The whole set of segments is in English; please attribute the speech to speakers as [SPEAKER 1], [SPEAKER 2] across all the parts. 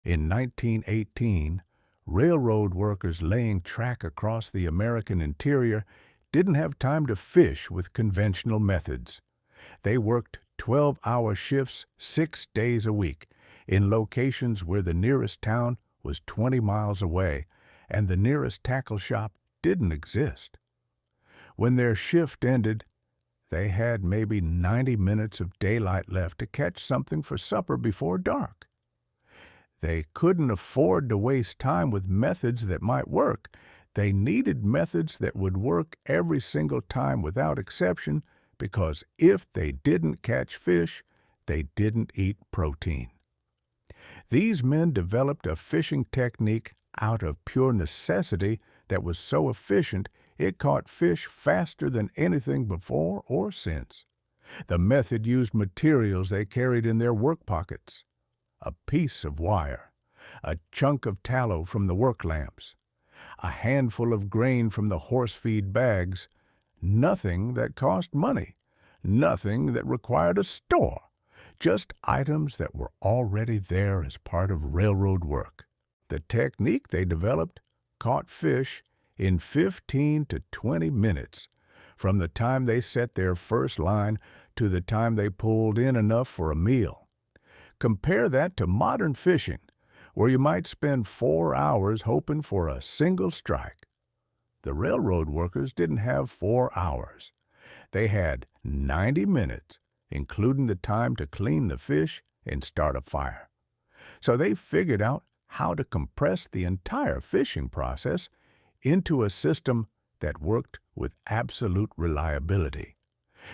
[SPEAKER 1] In 1918, railroad workers laying track across the American interior didn't have time to fish with conventional methods. They worked 12-hour shifts 6 days a week in locations where the nearest town was 20 miles away and the nearest tackle shop didn't exist. When their shift ended, they had maybe 90 minutes of daylight left to catch something for supper before dark. They couldn't afford to waste time with methods that might work. They needed methods that would work every single time without exception, because if they didn't catch fish, they didn't eat protein. These men developed a fishing technique out of pure necessity that was so efficient it caught fish faster than anything before or since. The method used materials they carried in their work pockets: a piece of wire, a chunk of tallow from the work lamps, a handful of grain from the horse feed bags, nothing that cost money, nothing that required a store, just items that were already there as part of railroad work. The technique they developed caught fish in 15 to 20 minutes, from the time they set their first line to the time they pulled in enough for a meal. Compare that to modern fishing, where you might spend 4 hours hoping for a single strike. The railroad workers didn't have 4 hours. They had 90 minutes, including the time to clean the fish and start a fire. So they figured out how to compress the entire fishing process into a system that worked with absolute reliability.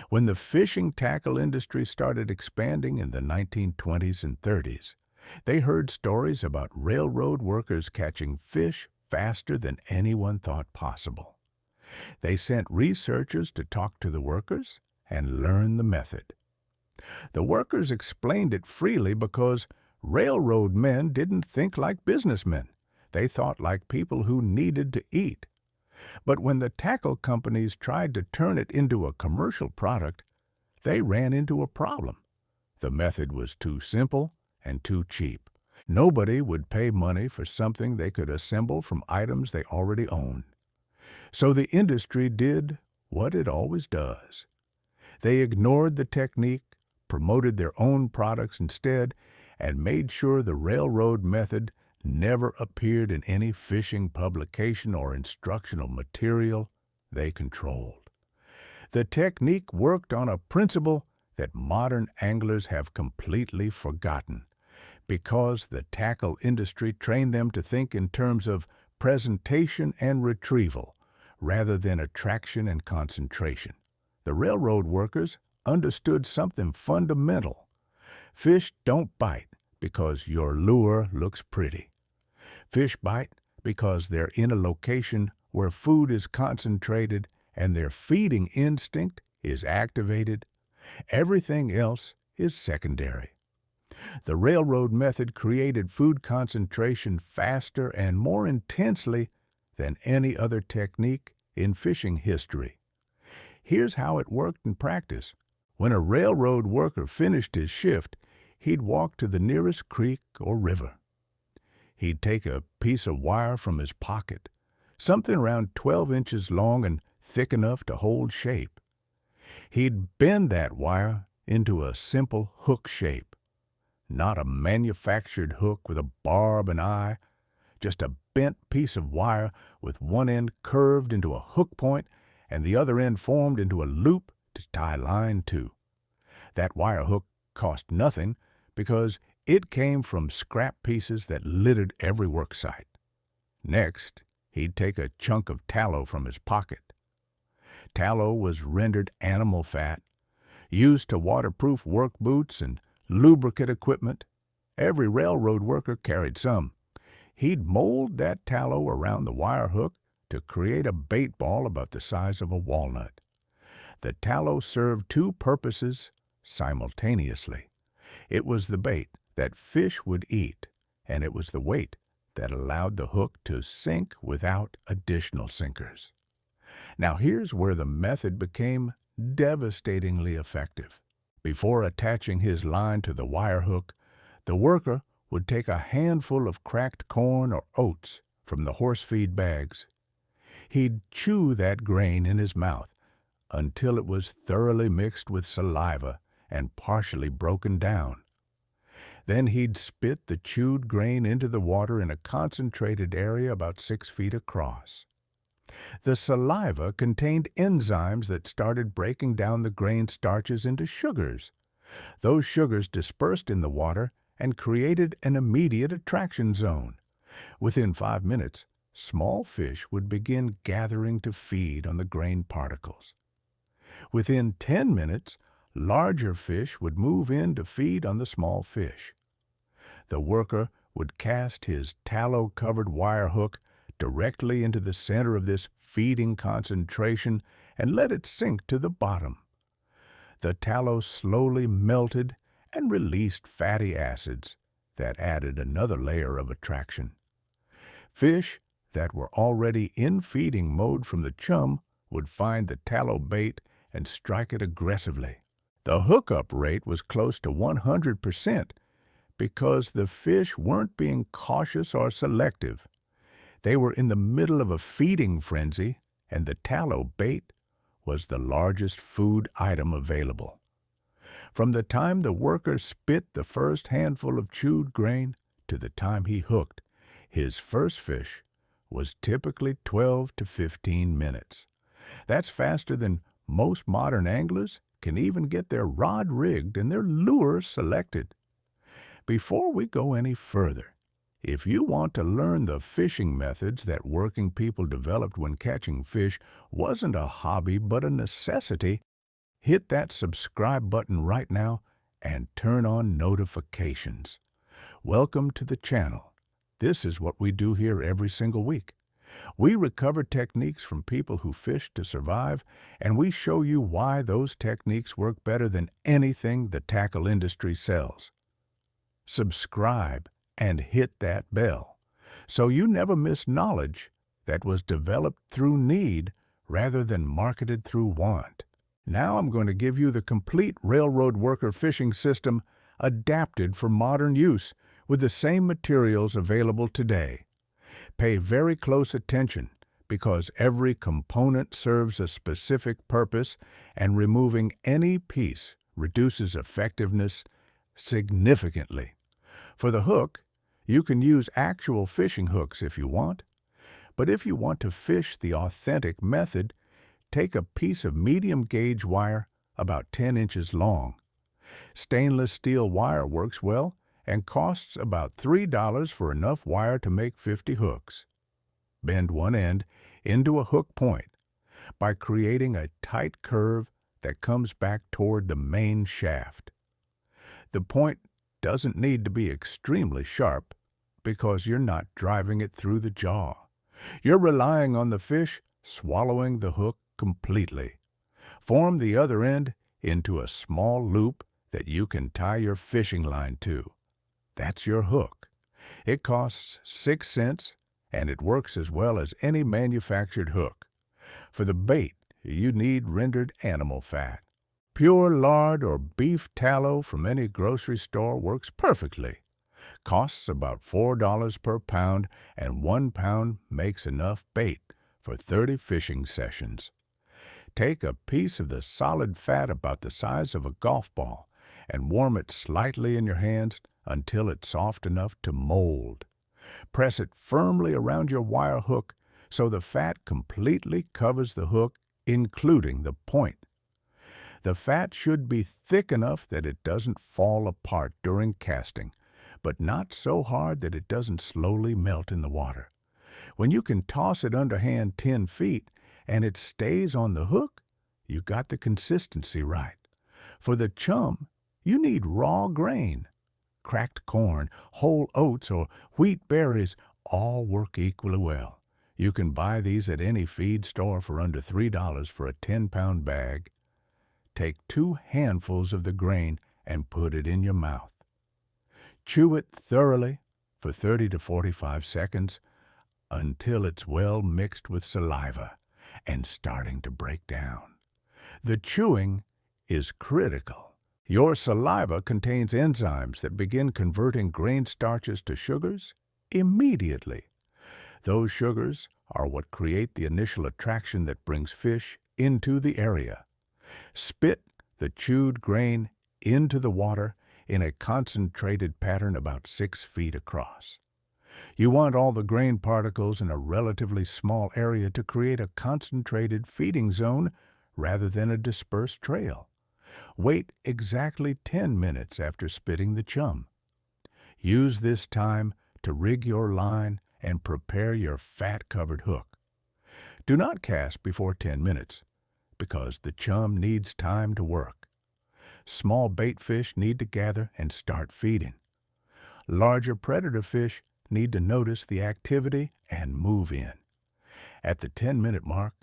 [SPEAKER 1] When the fishing tackle industry started expanding in the 1920s and 30s, they heard stories about railroad workers catching fish faster than anyone thought possible. They sent researchers to talk to the workers and learn the method. The workers explained it freely because railroad men didn't think like businessmen. They thought like people who needed to eat. But when the tackle companies tried to turn it into a commercial product, they ran into a problem. The method was too simple and too cheap. Nobody would pay money for something they could assemble from items they already owned. So the industry did what it always does. They ignored the technique, promoted their own products instead, and made sure the railroad method never appeared in any fishing publication or instructional material they controlled. The technique worked on a principle that modern anglers have completely forgotten, because the tackle industry trained them to think in terms of presentation and retrieval, rather than attraction and concentration. The railroad workers understood something fundamental. Fish don't bite because your lure looks pretty. Fish bite because they're in a location where food is concentrated and their feeding instinct is activated. Everything else is secondary. The railroad method created food concentration faster and more intensely than any other technique in fishing history. Here's how it worked in practice. When a railroad worker finished his shift, he'd walk to the nearest creek or river. He'd take a piece of wire from his pocket, something around 12 inches long and thick enough to hold shape. He'd bend that wire into a simple hook shape. Not a manufactured hook with a barb and eye, just a bent piece of wire with one end curved into a hook point and the other end formed into a loop to tie line to. That wire hook cost nothing because it came from scrap pieces that littered every work site. Next, he'd take a chunk of tallow from his pocket. Tallow was rendered animal fat, used to waterproof work boots and lubricant equipment. Every railroad worker carried some. He'd mold that tallow around the wire hook to create a bait ball about the size of a walnut. The tallow served two purposes simultaneously. It was the bait that fish would eat, and it was the weight that allowed the hook to sink without additional sinkers. Now here's where the method became devastatingly effective. Before attaching his line to the wire hook, the worker would take a handful of cracked corn or oats from the horse feed bags. He'd chew that grain in his mouth until it was thoroughly mixed with saliva and partially broken down. Then he'd spit the chewed grain into the water in a concentrated area about 6 feet across. The saliva contained enzymes that started breaking down the grain starches into sugars. Those sugars dispersed in the water and created an immediate attraction zone. Within 5 minutes, small fish would begin gathering to feed on the grain particles. Within 10 minutes, larger fish would move in to feed on the small fish. The worker would cast his tallow-covered wire hook directly into the center of this feeding concentration and let it sink to the bottom. The tallow slowly melted and released fatty acids that added another layer of attraction. Fish that were already in feeding mode from the chum would find the tallow bait and strike it aggressively. The hookup rate was close to 100% because the fish weren't being cautious or selective. They were in the middle of a feeding frenzy, and the tallow bait was the largest food item available. From the time the worker spit the first handful of chewed grain to the time he hooked, his first fish was typically 12 to 15 minutes. That's faster than most modern anglers can even get their rod rigged and their lure selected. Before we go any further, if you want to learn the fishing methods that working people developed when catching fish wasn't a hobby but a necessity, hit that subscribe button right now and turn on notifications. Welcome to the channel. This is what we do here every single week. We recover techniques from people who fish to survive, and we show you why those techniques work better than anything the tackle industry sells. Subscribe and hit that bell so you never miss knowledge that was developed through need rather than marketed through want. Now I'm going to give you the complete railroad worker fishing system adapted for modern use with the same materials available today. Pay very close attention because every component serves a specific purpose, and removing any piece reduces effectiveness significantly. For the hook, you can use actual fishing hooks if you want, but if you want to fish the authentic method, take a piece of medium gauge wire about 10 inches long. Stainless steel wire works well and costs about $3 for enough wire to make 50 hooks. Bend one end into a hook point by creating a tight curve that comes back toward the main shaft. The point doesn't need to be extremely sharp because you're not driving it through the jaw. You're relying on the fish swallowing the hook completely. Form the other end into a small loop that you can tie your fishing line to. That's your hook. It costs 6 cents, and it works as well as any manufactured hook. For the bait, you need rendered animal fat. Pure lard or beef tallow from any grocery store works perfectly. Costs about $4 per pound, and 1 pound makes enough bait for 30 fishing sessions. Take a piece of the solid fat about the size of a golf ball and warm it slightly in your hands until it's soft enough to mold. Press it firmly around your wire hook so the fat completely covers the hook, including the point. The fat should be thick enough that it doesn't fall apart during casting, but not so hard that it doesn't slowly melt in the water. When you can toss it underhand 10 feet and it stays on the hook, you got the consistency right. For the chum, you need raw grain. Cracked corn, whole oats, or wheat berries all work equally well. You can buy these at any feed store for under $3 for a 10-pound bag. Take 2 handfuls of the grain and put it in your mouth. Chew it thoroughly for 30 to 45 seconds until it's well mixed with saliva and starting to break down. The chewing is critical Your saliva contains enzymes that begin converting grain starches to sugars immediately. Those sugars are what create the initial attraction that brings fish into the area. Spit the chewed grain into the water in a concentrated pattern about 6 feet across. You want all the grain particles in a relatively small area to create a concentrated feeding zone rather than a dispersed trail. Wait exactly 10 minutes after spitting the chum. Use this time to rig your line and prepare your fat-covered hook. Do not cast before 10 minutes, because the chum needs time to work. Small bait fish need to gather and start feeding. Larger predator fish need to notice the activity and move in. At the 10-minute mark,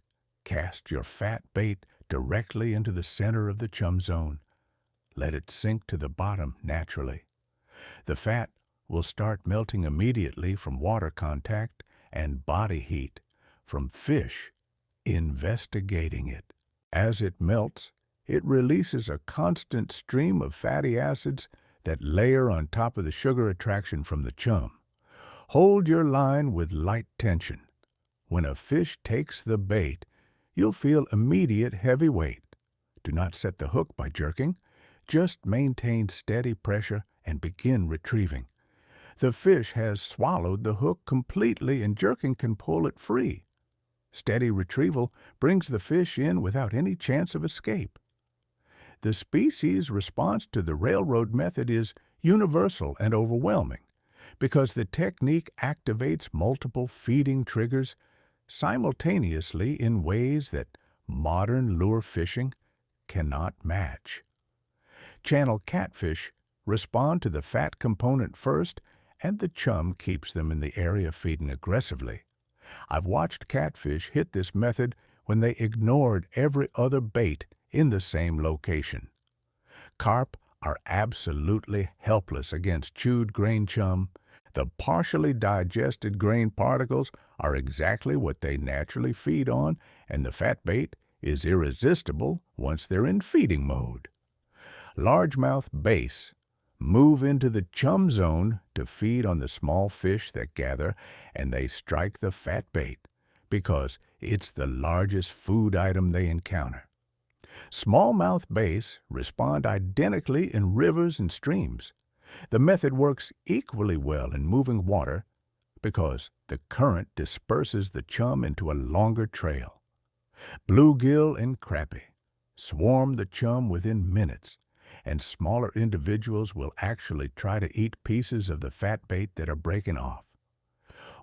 [SPEAKER 1] cast your fat bait directly into the center of the chum zone. Let it sink to the bottom naturally. The fat will start melting immediately from water contact and body heat from fish investigating it. As it melts, it releases a constant stream of fatty acids that layer on top of the sugar attraction from the chum. Hold your line with light tension. When a fish takes the bait, you'll feel immediate heavy weight. Do not set the hook by jerking. Just maintain steady pressure and begin retrieving. The fish has swallowed the hook completely and jerking can pull it free. Steady retrieval brings the fish in without any chance of escape. The species' response to the railroad method is universal and overwhelming because the technique activates multiple feeding triggers simultaneously in ways that modern lure fishing cannot match. Channel catfish respond to the fat component first, and the chum keeps them in the area feeding aggressively. I've watched catfish hit this method when they ignored every other bait in the same location. Carp are absolutely helpless against chewed grain chum. The partially digested grain particles are exactly what they naturally feed on, and the fat bait is irresistible once they're in feeding mode. Largemouth bass move into the chum zone to feed on the small fish that gather, and they strike the fat bait because it's the largest food item they encounter. Smallmouth bass respond identically in rivers and streams. The method works equally well in moving water because the current disperses the chum into a longer trail. Bluegill and crappie swarm the chum within minutes, and smaller individuals will actually try to eat pieces of the fat bait that are breaking off.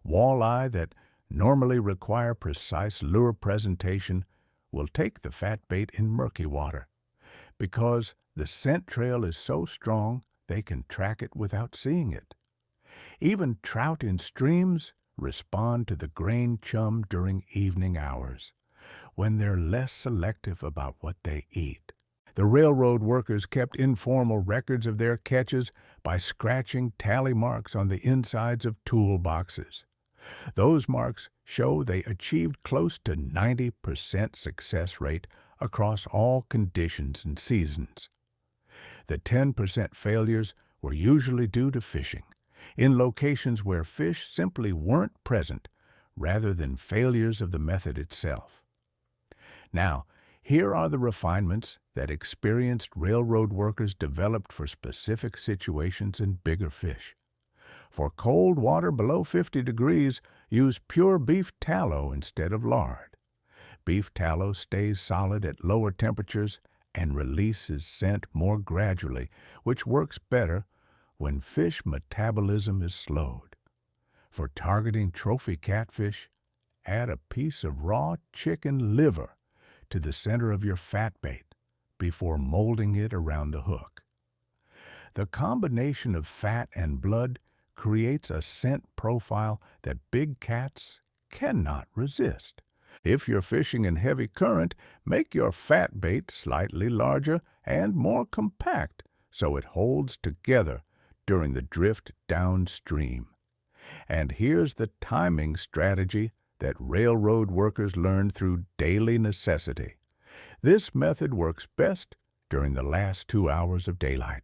[SPEAKER 1] Walleye that normally require precise lure presentation will take the fat bait in murky water because the scent trail is so strong they can track it without seeing it. Even trout in streams respond to the grain chum during evening hours, when they're less selective about what they eat. The railroad workers kept informal records of their catches by scratching tally marks on the insides of toolboxes. Those marks show they achieved close to 90% success rate across all conditions and seasons. The 10% failures were usually due to fishing, in locations where fish simply weren't present, rather than failures of the method itself. Now, here are the refinements that experienced railroad workers developed for specific situations and bigger fish. For cold water below 50 degrees, use pure beef tallow instead of lard. Beef tallow stays solid at lower temperatures and releases scent more gradually, which works better when fish metabolism is slowed. For targeting trophy catfish, add a piece of raw chicken liver to the center of your fat bait before molding it around the hook. The combination of fat and blood creates a scent profile that big cats cannot resist. If you're fishing in heavy current, make your fat bait slightly larger and more compact so it holds together during the drift downstream. And here's the timing strategy that railroad workers learned through daily necessity. This method works best during the last 2 hours of daylight.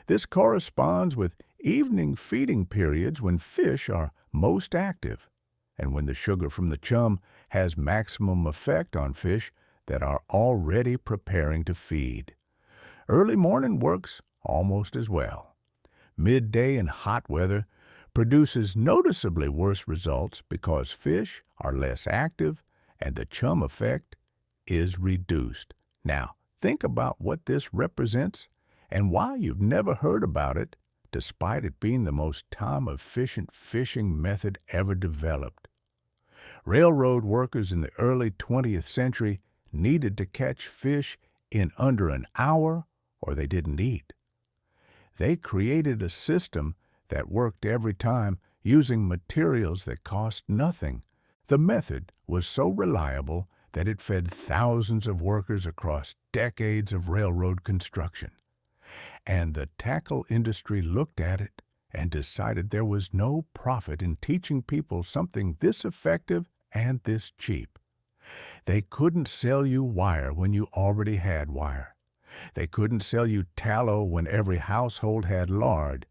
[SPEAKER 1] This corresponds with evening feeding periods when fish are most active, and when the sugar from the chum has maximum effect on fish that are already preparing to feed. Early morning works almost as well. Midday and hot weather produces noticeably worse results because fish are less active and the chum effect is reduced. Now, think about what this represents and why you've never heard about it, despite it being the most time-efficient fishing method ever developed. Railroad workers in the early 20th century needed to catch fish in under an hour or they didn't eat. They created a system that worked every time using materials that cost nothing. The method was so reliable that it fed thousands of workers across decades of railroad construction. And the tackle industry looked at it and decided there was no profit in teaching people something this effective and this cheap. They couldn't sell you wire when you already had wire. They couldn't sell you tallow when every household had lard.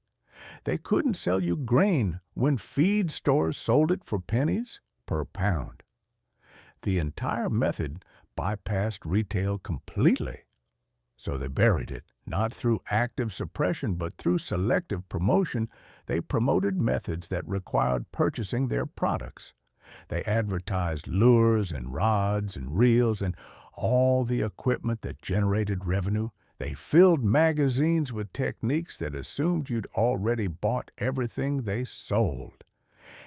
[SPEAKER 1] They couldn't sell you grain when feed stores sold it for pennies per pound. The entire method bypassed retail completely, so they buried it. Not through active suppression, but through selective promotion, they promoted methods that required purchasing their products. They advertised lures and rods and reels and all the equipment that generated revenue. They filled magazines with techniques that assumed you'd already bought everything they sold.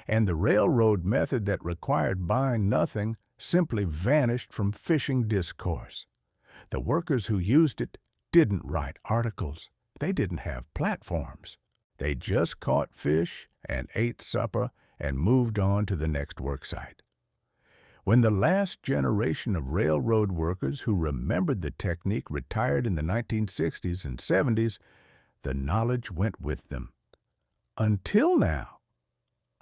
[SPEAKER 1] And the railroad method that required buying nothing simply vanished from fishing discourse. The workers who used it didn't write articles. They didn't have platforms. They just caught fish and ate supper and moved on to the next worksite. When the last generation of railroad workers who remembered the technique retired in the 1960s and 70s, the knowledge went with them. Until now,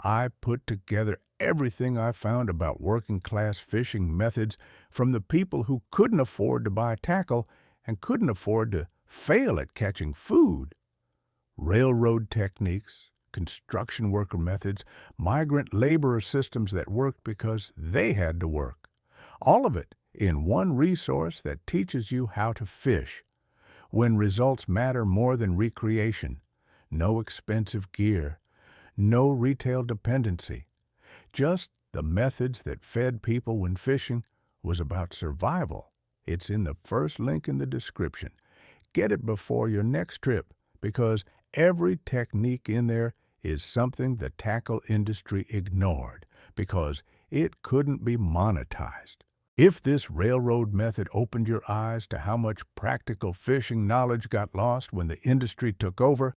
[SPEAKER 1] I put together everything I found about working-class fishing methods from the people who couldn't afford to buy tackle and couldn't afford to fail at catching food. Railroad techniques, construction worker methods, migrant laborer systems that worked because they had to work. All of it in one resource that teaches you how to fish. When results matter more than recreation, no expensive gear, no retail dependency. Just the methods that fed people when fishing was about survival. It's in the first link in the description. Get it before your next trip because every technique in there is something the tackle industry ignored because it couldn't be monetized. If this railroad method opened your eyes to how much practical fishing knowledge got lost when the industry took over,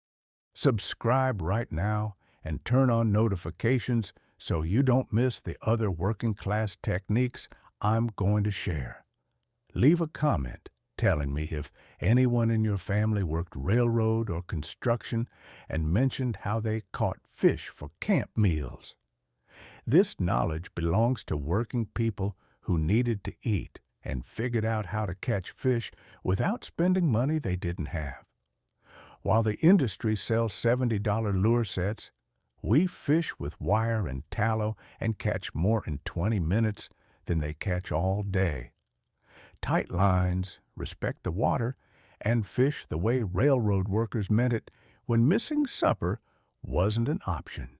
[SPEAKER 1] subscribe right now and turn on notifications so you don't miss the other working class techniques I'm going to share. Leave a comment telling me if anyone in your family worked railroad or construction and mentioned how they caught fish for camp meals. This knowledge belongs to working people who needed to eat and figured out how to catch fish without spending money they didn't have. While the industry sells $70 lure sets, we fish with wire and tallow and catch more in 20 minutes than they catch all day. Tight lines, respect the water, and fish the way railroad workers meant it when missing supper wasn't an option.